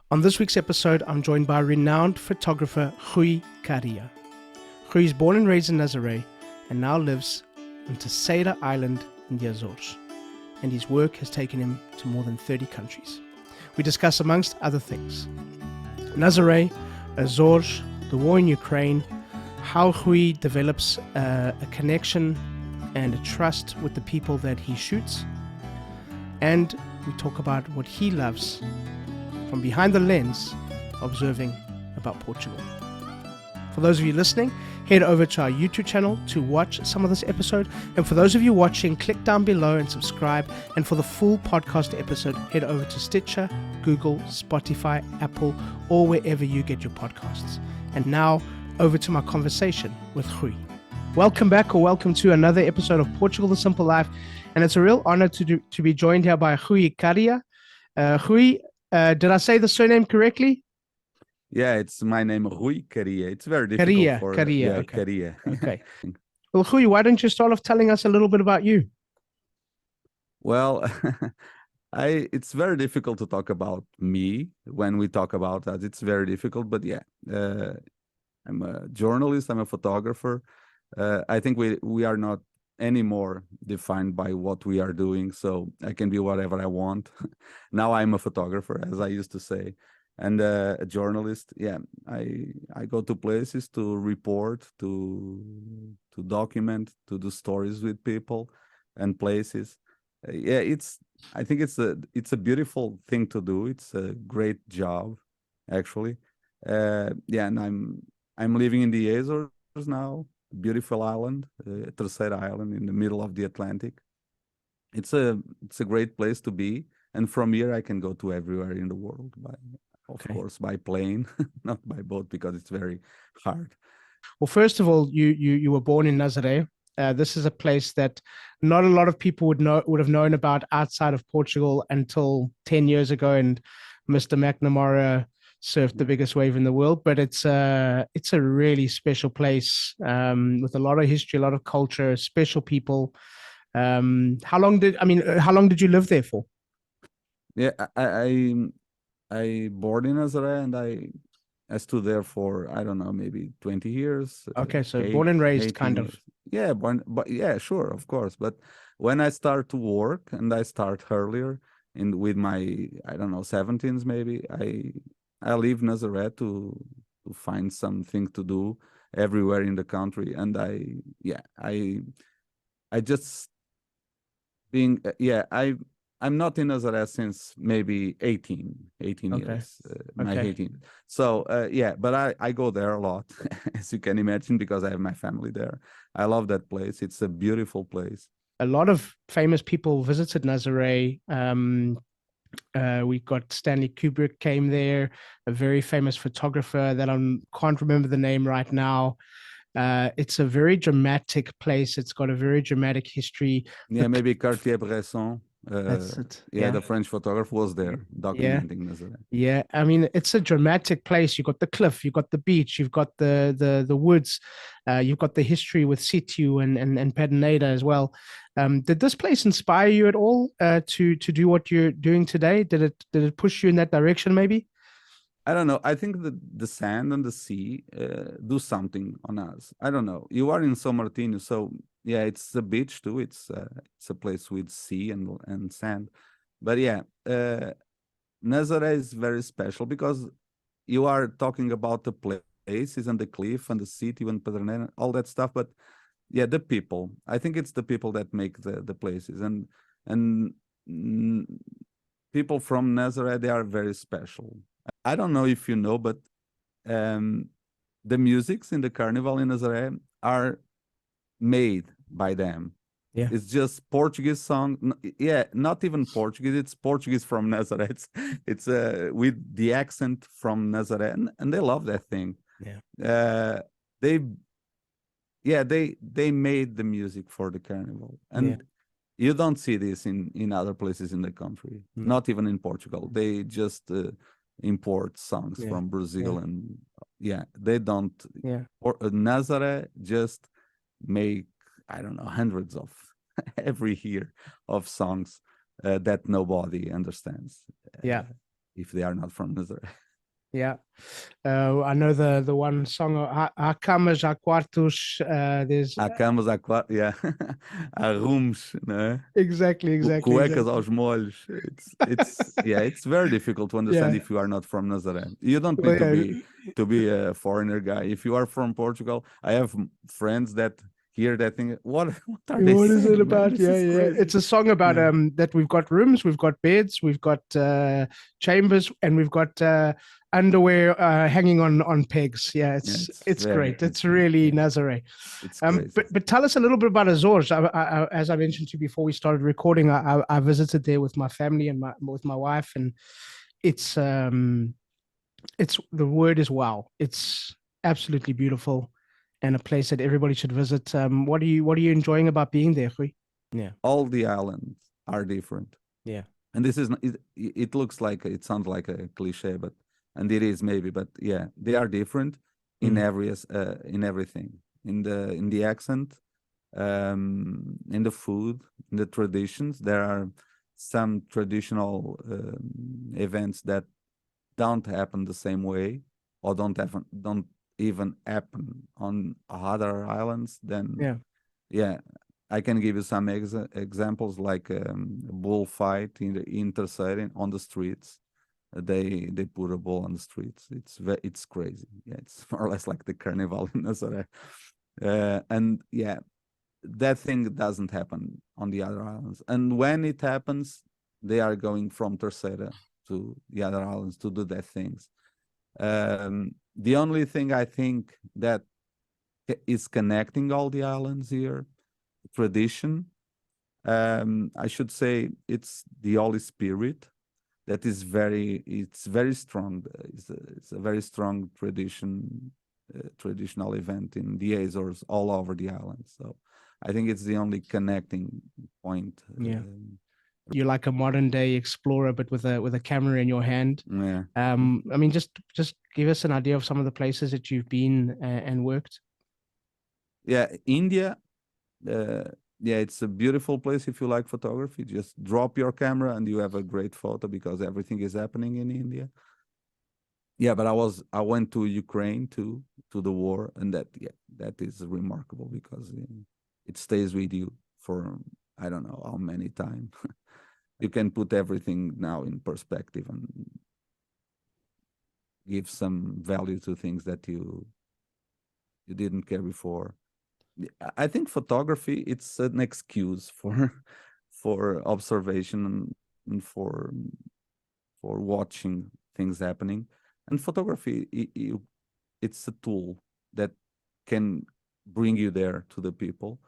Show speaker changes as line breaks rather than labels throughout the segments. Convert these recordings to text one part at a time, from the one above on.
On this week's episode, I'm joined by renowned photographer Rui Caria. Rui is born and raised in Nazaré and now lives on Terceira island in the Azores, and his work has taken him to more than 30 countries. We discuss, amongst other things, Nazaré, Azores, the war in Ukraine, how Rui develops a connection and a trust with the people that he shoots, and we talk about what he loves from behind the lens, observing about Portugal. For those of you listening, head over to our YouTube channel to watch some of this episode. And for those of you watching, click down below and subscribe. And for the full podcast episode, head over to Stitcher, Google, Spotify, Apple, or wherever you get your podcasts. And now, over to my conversation with Rui. Welcome back, or welcome to another episode of Portugal, The Simple Life. And it's a real honor to be joined here by Rui Caria. Rui, did I say the surname correctly?
Yeah, it's my name, Rui Caria. It's very difficult
Caria. Okay.
Caria.
Okay. Well, Rui, why don't you start off telling us a little bit about you?
Well, it's very difficult to talk about me when we talk about that. It's very difficult, but yeah, I'm a journalist. I'm a photographer. I think we are not anymore defined by what we are doing, so I can be whatever I want. Now I'm a photographer, as I used to say, and a journalist. Yeah, I go to places to report, to document, to do stories with people and places. Yeah, I think it's a beautiful thing to do. It's a great job, actually. Yeah, and I'm living in the Azores now. Beautiful island, Terceira island in the middle of the Atlantic. It's a great place to be, and from here I can go to everywhere in the world of course by plane, not by boat, because it's very hard.
Well, first of all, you were born in Nazaré. This is a place that not a lot of people would have known about outside of Portugal until 10 years ago, and Mr. McNamara surfed the biggest wave in the world. But it's a really special place with a lot of history, a lot of culture, special people. How long did you live there for?
Yeah, I born in Nazaré, and I stood there for, I don't know, maybe 20 years.
Okay, so born and raised, kind
years.
of.
Yeah, but yeah, sure, of course. But when I start to work, and I start earlier with my, I don't know, 17s maybe, I leave Nazaré to find something to do everywhere in the country, and I just being I'm not in Nazaré since maybe 18
Okay.
years, my 18. So yeah, but I go there a lot, as you can imagine, because I have my family there. I love that place. It's a beautiful place.
A lot of famous people visited Nazaré. We got Stanley Kubrick came there, a very famous photographer that I can't remember the name right now. It's a very dramatic place. It's got a very dramatic history.
Yeah, maybe Cartier-Bresson.
That's it.
Yeah, the French photographer was there documenting Nazaré.
Yeah, I mean, it's a dramatic place. You've got the cliff, you've got the beach, you've got the woods, you've got the history with Situ and Pederneda as well. Did this place inspire you at all to do what you're doing today? Did it push you in that direction, maybe?
I don't know. I think that the sand and the sea do something on us. I don't know. You are in São Martinho, so yeah, it's a beach too. It's a place with sea and sand. But yeah, Nazaré is very special because you are talking about the places and the cliff and the city and Pedernera, all that stuff. But yeah, the people. I think it's the people that make the places, and people from Nazaré, they are very special. I don't know if you know, but the musics in the Carnival in Nazaré are made by them.
Yeah.
It's just Portuguese song. Yeah, not even Portuguese. It's Portuguese from Nazaré. It's with the accent from Nazaré, and they love that thing.
Yeah.
They made the music for the Carnival, and you don't see this in other places in the country. Not even in Portugal. They just import songs from Brazil, and they don't. Nazaré just make, I don't know, hundreds of every year of songs that nobody understands. if they are not from Nazaré.
Yeah. I know the one song, Há camas, há quartos. There's
Há camas, há quartos, yeah. Há rooms, né?
exactly.
Cuecas aos molhos. It's very difficult to understand
Yeah.
if you are not from Nazaré. You don't
Well,
need to be a foreigner guy. If you are from Portugal, I have friends that hear that thing. What are they
what is it
saying, man?
about?
This
Yeah,
is
yeah.
crazy.
It's a song about
Yeah.
that we've got rooms, we've got beds, we've got chambers, and we've got underwear hanging on pegs. Yeah,
Yeah,
it's great. It's really
yeah,
Nazare.
it's crazy.
But tell us a little bit about Azores. As I mentioned to you before we started recording, I visited there with my family and with my wife, and it's the word is wow. It's absolutely beautiful, and a place that everybody should visit. What are you enjoying about being there, Rui? Yeah,
All the islands are different.
yeah.
And this is it looks like it sounds like a cliche, but and it is maybe, but yeah, they are different in everything, in the accent, in the food, in the traditions. There are some traditional events that don't happen the same way, or don't even happen on other islands. Then yeah, I can give you some examples, like a bullfight in Terceira on the streets. They put a bull on the streets. It's crazy. Yeah, it's more or less like the Carnival in Nazaré. And yeah, that thing doesn't happen on the other islands. And when it happens, they are going from Terceira to the other islands to do that things. The only thing I think that is connecting all the islands here, tradition, I should say, it's the Holy Spirit that is it's very strong. It's a very strong traditional event in the Azores, all over the island. So I think it's the only connecting point.
Yeah. You're like a modern day explorer, but with a camera in your hand.
Yeah.
I mean, just give us an idea of some of the places that you've been and worked.
Yeah, India. Yeah, it's a beautiful place if you like photography. Just drop your camera and you have a great photo, because everything is happening in India. Yeah, but I went to Ukraine too, to the war, and that is remarkable, because it stays with you for I don't know how many time. You can put everything now in perspective and give some value to things that you didn't care before. I think photography, it's an excuse for for observation and for watching things happening. And photography, it's a tool that can bring you there to the people.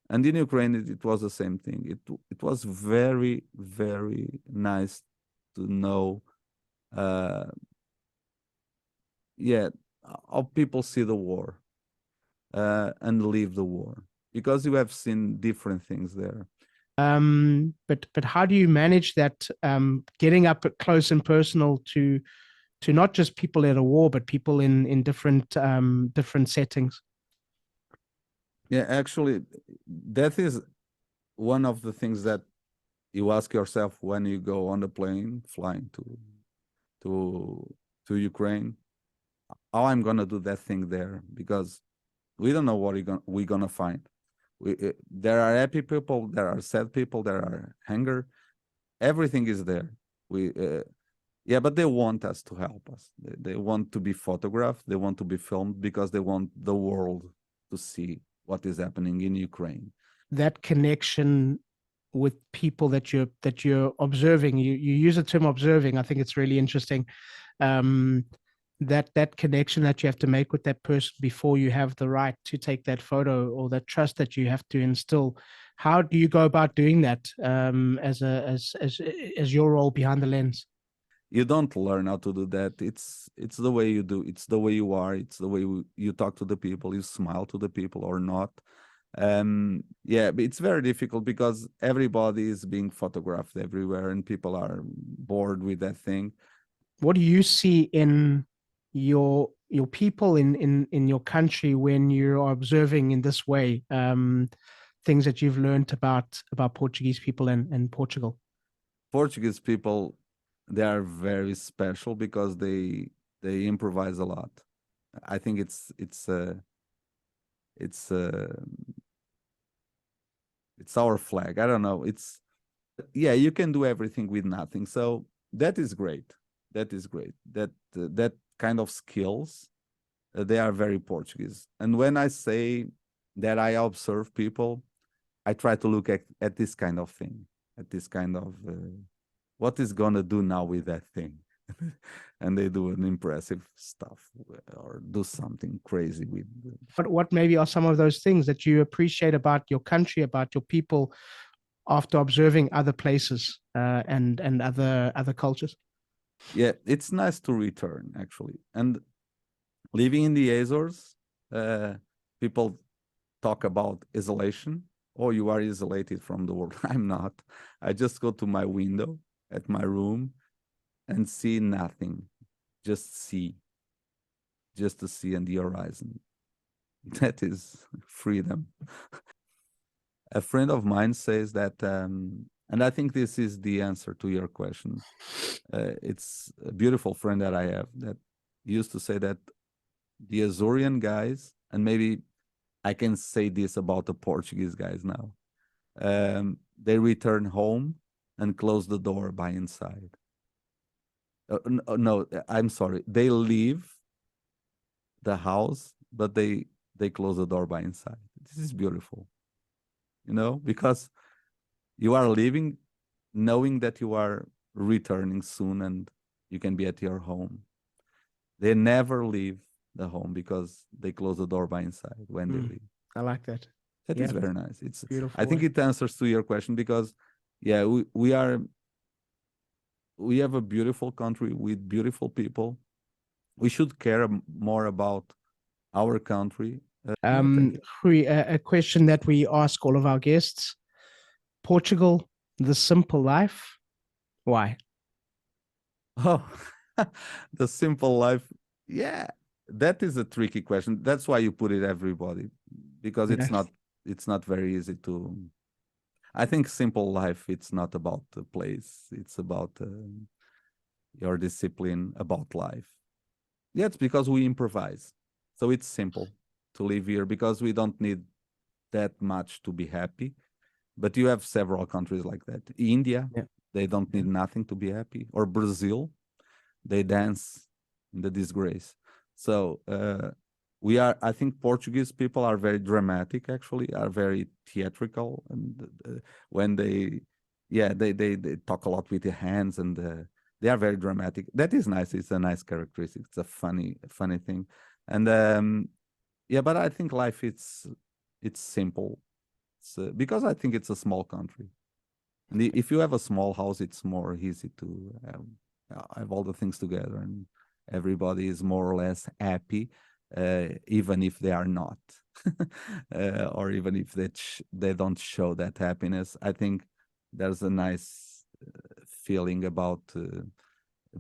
And in Ukraine, it was the same thing. It was very, very nice to know, yeah, how people see the war and leave the war, because you have seen different things there.
But how do you manage that? Getting up close and personal to not just people at a war, but people in different settings.
Yeah, actually, that is one of the things that you ask yourself when you go on the plane flying to Ukraine. How I'm gonna do that thing there, because we don't know what we're gonna find. There are happy people, there are sad people, there are anger. Everything is there. Yeah, but they want us to help us. They want to be photographed. They want to be filmed, because they want the world to see what is happening in Ukraine.
That connection with people that you're observing. You use the term observing. I think it's really interesting. That connection that you have to make with that person before you have the right to take that photo, or that trust that you have to instill. How do you go about doing that as your role behind the lens?
You don't learn how to do that. It's the way you do. It's the way you are. It's the way you talk to the people. You smile to the people or not. Yeah, but it's very difficult, because everybody is being photographed everywhere, and people are bored with that thing.
What do you see in your people in your country when you're observing in this way, things that you've learned about Portuguese people and Portugal?
Portuguese people, they are very special because they improvise a lot. I think it's it's our flag. I don't know. Yeah, you can do everything with nothing. So that is great. That is great. That kind of skills, they are very Portuguese. And when I say that I observe people, I try to look at this kind of thing, at this kind of what is gonna do now with that thing. And they do an impressive stuff or do something crazy with.
What maybe are some of those things that you appreciate about your country, about your people, after observing other places and other cultures?
Yeah, it's nice to return actually. And living in the Azores, people talk about isolation. Oh, you are isolated from the world. I'm not. I just go to my window at my room and see nothing. Just see. Just to see on the horizon. That is freedom. A friend of mine says that, and I think this is the answer to your question. It's a beautiful friend that I have that used to say that the Azorean guys, and maybe I can say this about the Portuguese guys now, they return home and close the door by inside. No, I'm sorry. They leave the house, but they close the door by inside. This is beautiful, because you are leaving knowing that you are returning soon and you can be at your home. They never leave the home because they close the door by inside when they leave.
I like that.
That is very nice. It's
beautiful.
I think it answers to your question because, yeah, we have a beautiful country with beautiful people. We should care more about our country.
Rui, a question that we ask all of our guests: Portugal, the simple life. Why?
Oh, the simple life. Yeah, that is a tricky question. That's why you put it everybody, because it's not very easy to. I think simple life, it's not about the place. It's about your discipline, about life. Yeah, it's because we improvise. So it's simple to live here because we don't need that much to be happy. But you have several countries like that. India, they don't need nothing to be happy. Or Brazil, they dance in the disgrace. So I think Portuguese people are very dramatic, actually, are very theatrical. And when they talk a lot with their hands and they are very dramatic. That is nice. It's a nice characteristic. It's a funny thing. And but I think life, it's simple. Because I think it's a small country. And if you have a small house, it's more easy to have all the things together, and everybody is more or less happy, even if they are not, or even if they don't show that happiness. I think there's a nice feeling about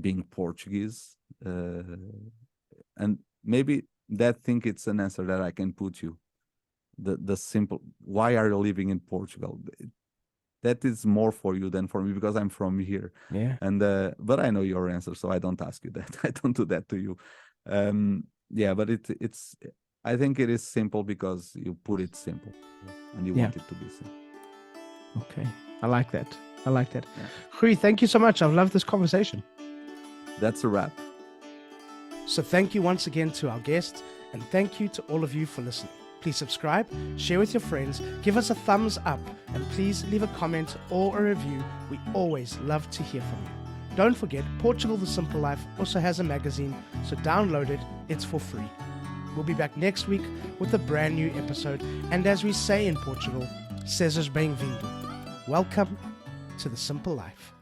being Portuguese, and maybe that thing, it's an answer that I can put you. The simple, why are you living in Portugal? That is more for you than for me because I'm from here.
Yeah.
And but I know your answer, so I don't ask you that. I don't do that to you. But it's I think it is simple because you put it simple and you want it to be simple.
Okay. I like that. Yeah. Rui, thank you so much. I've loved this conversation.
That's a wrap.
So thank you once again to our guests, and thank you to all of you for listening. Please subscribe, share with your friends, give us a thumbs up, and please leave a comment or a review. We always love to hear from you. Don't forget, Portugal The Simple Life also has a magazine, so download it. It's for free. We'll be back next week with a brand new episode, and as we say in Portugal, sejas bem-vindo. Welcome to The Simple Life.